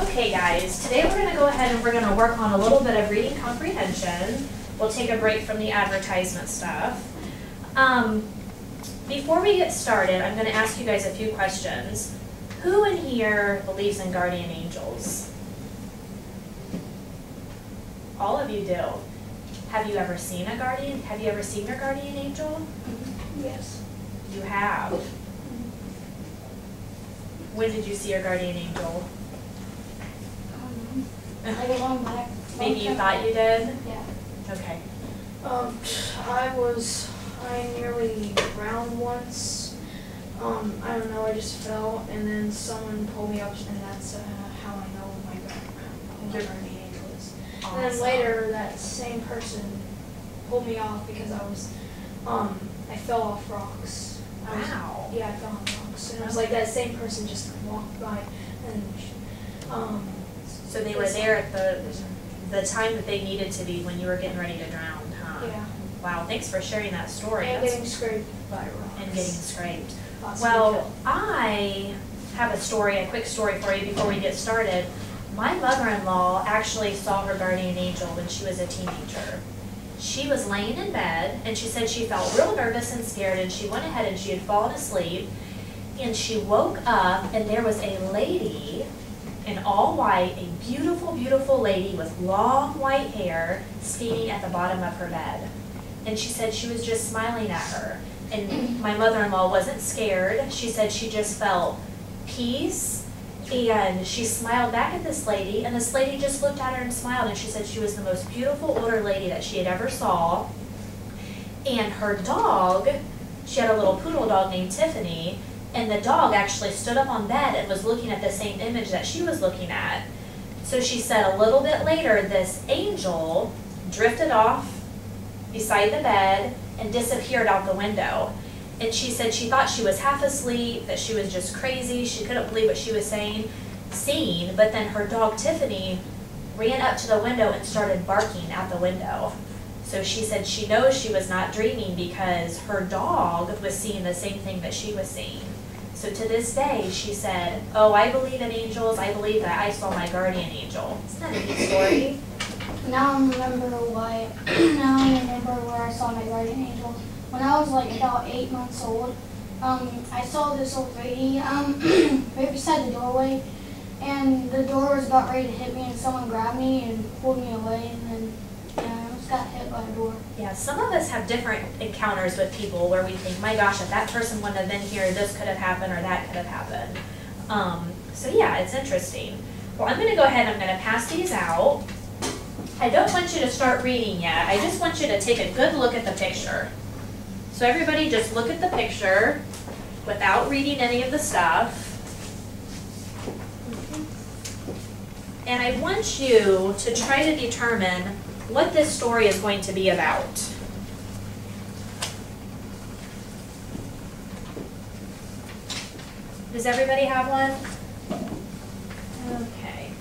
Okay guys, today we're going to go ahead and we're going to work on a little bit of reading comprehension. We'll take a break from the advertisement stuff. Before we get started, I'm going to ask you guys a few questions. Who in here believes in guardian angels? All of you do. Have you ever seen a guardian? Have you ever seen your guardian angel? Yes. You have. When did you see your guardian angel? Like a long back. Maybe you thought you did? Yeah. Okay. I nearly drowned once. I don't know, I just fell, and then someone pulled me up, and that's how I know who my guardian angel is. Awesome. And then later, that same person pulled me off because I fell off rocks. Wow. I fell on rocks, and it was like that same person just walked by, and So they were there at the time that they needed to be when you were getting ready to drown, huh? Yeah. Wow, thanks for sharing that story. And getting scraped by rocks. And getting scraped. Lots Well, I have a quick story for you before we get started. My mother-in-law actually saw her guardian angel when she was a teenager. She was laying in bed, and she said she felt real nervous and scared, and she went ahead and she had fallen asleep, and she woke up, and there was a lady in all white, a beautiful, beautiful lady with long white hair standing at the bottom of her bed. And she said she was just smiling at her. And my mother-in-law wasn't scared. She said she just felt peace, and she smiled back at this lady, and this lady just looked at her and smiled, and she said she was the most beautiful older lady that she had ever saw. And her dog, she had a little poodle dog named Tiffany, and the dog actually stood up on bed and was looking at the same image that she was looking at. So she said a little bit later, this angel drifted off beside the bed and disappeared out the window. And she said she thought she was half asleep, that she was just crazy. She couldn't believe what she was seeing, but then her dog Tiffany ran up to the window and started barking at the window. So she said she knows she was not dreaming because her dog was seeing the same thing that she was seeing. So to this day, she said, "Oh, I believe in angels. I believe that I saw my guardian angel." Isn't that a neat story? Now I remember why. Now I remember where I saw my guardian angel. When I was like about 8 months old, I saw this old lady right beside the doorway, and the door was about ready to hit me, and someone grabbed me and pulled me away, and then I almost got hit by a door. Yeah, some of us have different encounters with people where we think, my gosh, if that person wouldn't have been here, this could have happened or that could have happened. So yeah, it's interesting. Well, I'm going to go ahead and I'm going to pass these out. I don't want you to start reading yet. I just want you to take a good look at the picture. So everybody just look at the picture without reading any of the stuff. And I want you to try to determine what this story is going to be about. Does everybody have one? Okay.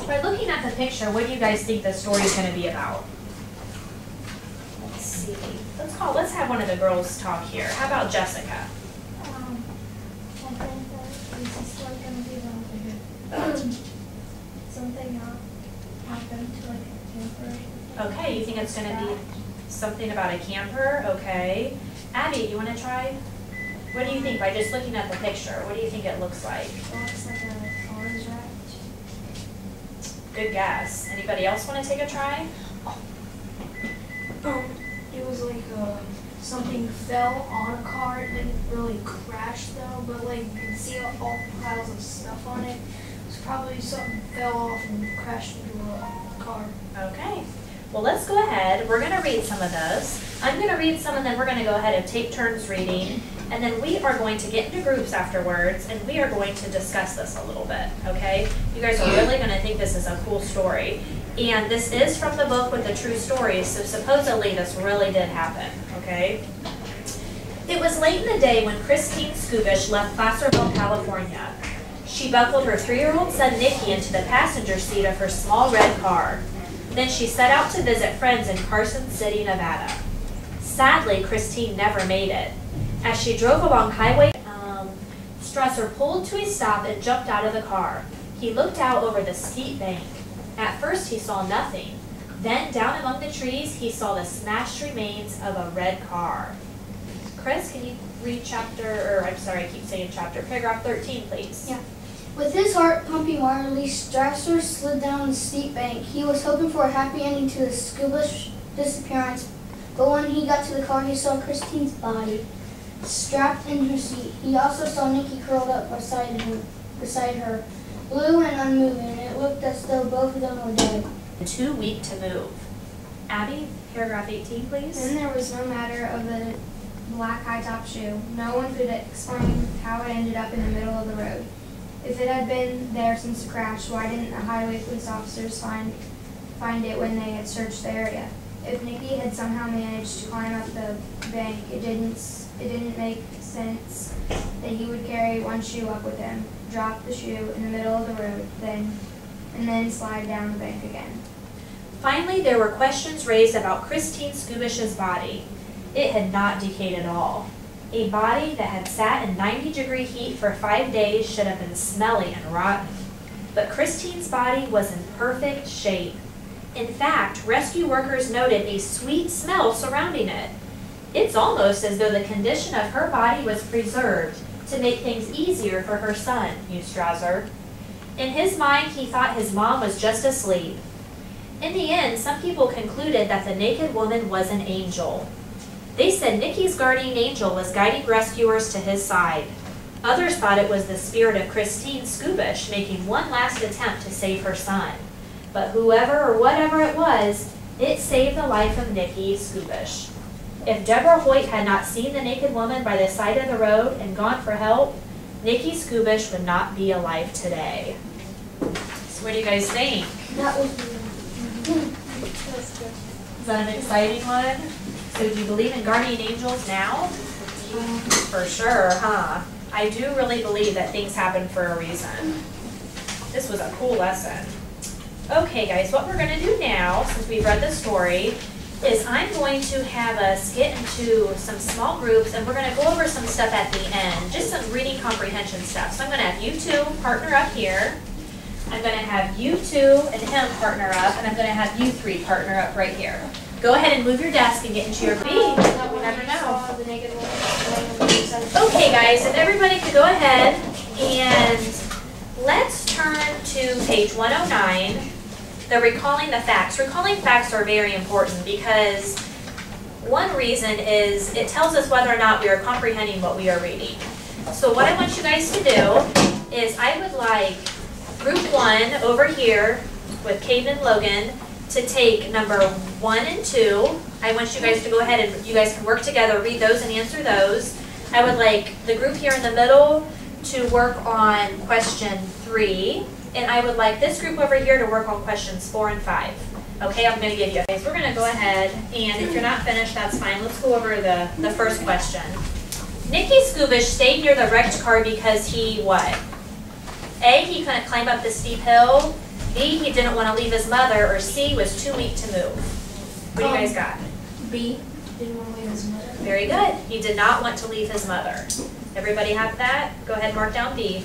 By looking at the picture, what do you guys think the story is going to be about? Let's see. Let's have one of the girls talk here. How about Jessica? I think that this is like going to be about something happened to like a camper. Okay, you think it's going to be something about a camper? Okay. Abby, you want to try? What do you think by just looking at the picture? What do you think it looks like? It looks like a car is wrecked. Good guess. Anybody else want to take a try? It was like something fell on a car. It didn't really crash though, but like you can see all piles of stuff on it. It's probably something fell off and crashed into a car. Okay. Well, let's go ahead. We're going to read some of those. I'm going to read some, and then we're going to go ahead and take turns reading. And then we are going to get into groups afterwards, and we are going to discuss this a little bit, okay? You guys are really going to think this is a cool story. And this is from the book with the true stories, so supposedly this really did happen, okay? It was late in the day when Christine Skubish left Placerville, California. She buckled her 3-year-old son Nicky into the passenger seat of her small red car. Then she set out to visit friends in Carson City, Nevada. Sadly, Christine never made it. As she drove along Highway, Strasser pulled to a stop and jumped out of the car. He looked out over the steep bank. At first he saw nothing. Then down among the trees he saw the smashed remains of a red car. Chris, can you read paragraph 13, please? Yeah. With his heart pumping wildly, Strasser slid down the steep bank. He was hoping for a happy ending to the Skubish disappearance, but when he got to the car, he saw Christine's body strapped in her seat. He also saw Nikki curled up beside her, blue and unmoving. It looked as though both of them were dead. Too weak to move. Abby, paragraph 18, please. Then there was no matter of the black high-top shoe. No one could explain how it ended up in the middle of the road. If it had been there since the crash, why didn't the highway police officers find it when they had searched the area? If Nikki had somehow managed to climb up the bank, it didn't make sense that he would carry one shoe up with him, drop the shoe in the middle of the road, and then slide down the bank again. Finally, there were questions raised about Christine Skubish's body. It had not decayed at all. A body that had sat in 90-degree heat for 5 days should have been smelly and rotten. But Christine's body was in perfect shape. In fact, rescue workers noted a sweet smell surrounding it. It's almost as though the condition of her body was preserved to make things easier for her son, mused Strasser. In his mind, he thought his mom was just asleep. In the end, some people concluded that the naked woman was an angel. They said Nikki's guardian angel was guiding rescuers to his side. Others thought it was the spirit of Christine Skubish making one last attempt to save her son. But whoever or whatever it was, it saved the life of Nikki Skubish. If Deborah Hoyt had not seen the naked woman by the side of the road and gone for help, Nikki Skubish would not be alive today. So what do you guys think? That was Is that an exciting one? So do you believe in guardian angels now? For sure, huh? I do really believe that things happen for a reason. This was a cool lesson. Okay guys, what we're going to do now, since we've read the story, is I'm going to have us get into some small groups and we're going to go over some stuff at the end, just some reading comprehension stuff. So I'm going to have you two partner up here. I'm going to have you two and him partner up, and I'm going to have you three partner up right here. Go ahead and move your desk and get into your B. You never know. Okay guys, if everybody could go ahead and let's turn to page 109. The recalling the facts. Recalling facts are very important because one reason is it tells us whether or not we are comprehending what we are reading. So what I want you guys to do is I would like group 1 over here with Caden and Logan to take number 1 and 2. I want you guys to go ahead and you guys can work together, read those and answer those. I would like the group here in the middle to work on question 3. And I would like this group over here to work on questions 4 and 5. Okay, I'm going to give you guys. We're going to go ahead, and if you're not finished, that's fine. Let's go over the first question. Nikki Skubish stayed near the wrecked car because he what? A, he couldn't climb up the steep hill. B, he didn't want to leave his mother. Or C, was too weak to move. What do you guys got? B, didn't want to leave his mother. Very good. He did not want to leave his mother. Everybody have that? Go ahead and mark down B.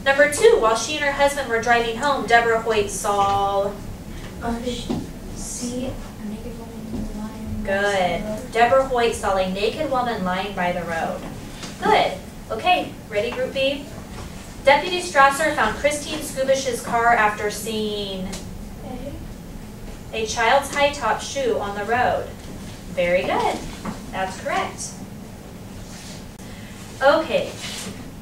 Number 2, while she and her husband were driving home, Deborah Hoyt saw... C, a naked woman lying. Good. Deborah Hoyt saw a naked woman lying by the road. Good. Okay, ready, group B? Deputy Strasser found Christine Skubish's car after seeing a child's high-top shoe on the road. Very good. That's correct. Okay.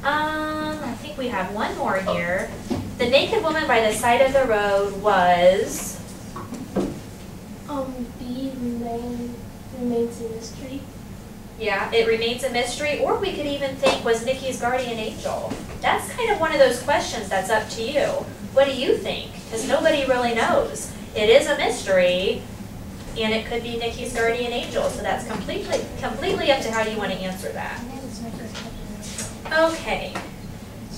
I think we have one more here. The naked woman by the side of the road was... B, remains a mystery. Yeah, it remains a mystery, or we could even think was Nikki's guardian angel. That's kind of one of those questions that's up to you. What do you think? Because nobody really knows. It is a mystery, and it could be Nikki's guardian angel, so that's completely up to how you want to answer that. Okay,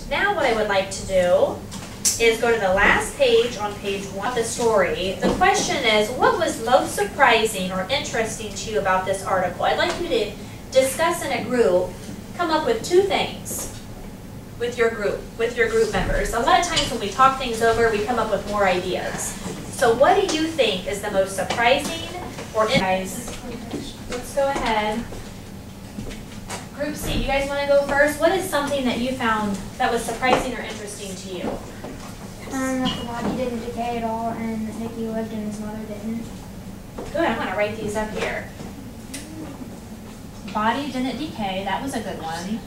now what I would like to do is go to the last page on page 1 of the story. The question is, what was most surprising or interesting to you about this article? I'd like you to discuss in a group, come up with 2 things. with your group members. A lot of times when we talk things over, we come up with more ideas. So what do you think is the most surprising or guys? Let's go ahead. Group C, you guys want to go first? What is something that you found that was surprising or interesting to you? That the body didn't decay at all, and Nikki lived and his mother didn't. Good, I'm going to write these up here. Body didn't decay, that was a good one.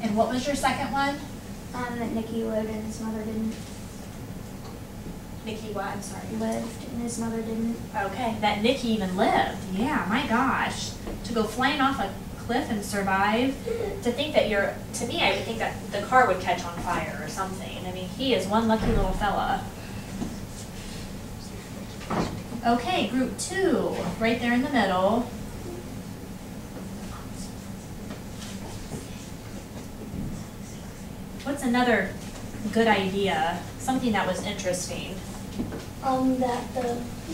And what was your second one? That Nikki lived and his mother didn't. Nikki what? I'm sorry. Lived and his mother didn't. Okay, that Nikki even lived. Yeah, my gosh. To go flying off a cliff and survive. To think that to me, I would think that the car would catch on fire or something. I mean, he is one lucky little fella. Okay, group 2, right there in the middle. What's another good idea? Something that was interesting.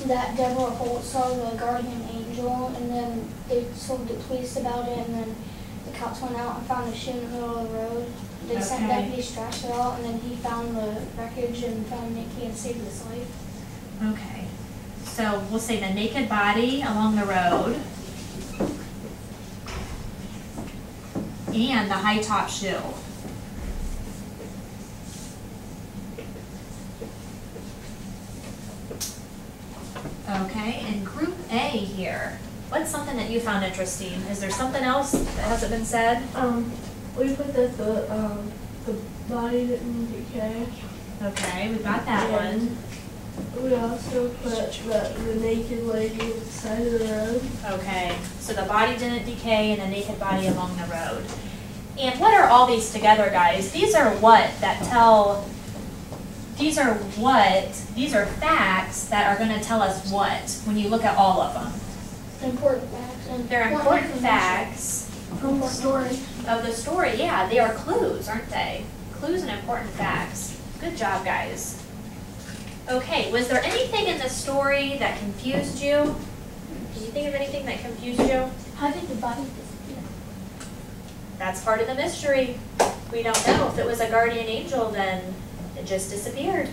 That Deborah Holt saw the guardian angel, and then they told the police about it, and then the cops went out and found the shoe in the middle of the road. They sent deputies trashed it out, and then he found the wreckage and found Nikki and saved his life. Okay, so we'll say the naked body along the road and the high top shoe. Okay, and group A here. What's something that you found interesting? Is there something else that hasn't been said? We put that the body didn't decay. Okay, we've got that one. We also put the naked lady at the side of the road. Okay, so the body didn't decay and the naked body along the road. And what are all these together, guys? These are these are facts that are going to tell us what when you look at all of them. Important facts. They're important facts From the story. of the story. Yeah, they are clues, aren't they? Clues and important facts. Good job, guys. Okay, was there anything in the story that confused you? Can you think of anything that confused you? How did the body disappear? That's part of the mystery. We don't know. If it was a guardian angel, then it just disappeared.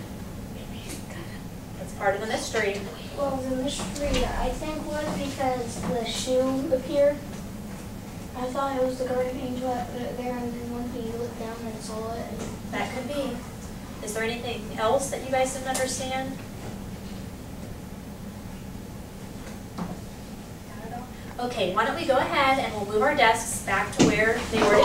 That's part of the mystery. Well, the mystery, I think, was because the shoe appeared. I thought it was the guardian angel that put it there, and then when he looked down and saw it. That could be. Is there anything else that you guys didn't understand? Okay, why don't we go ahead and we'll move our desks back to where they were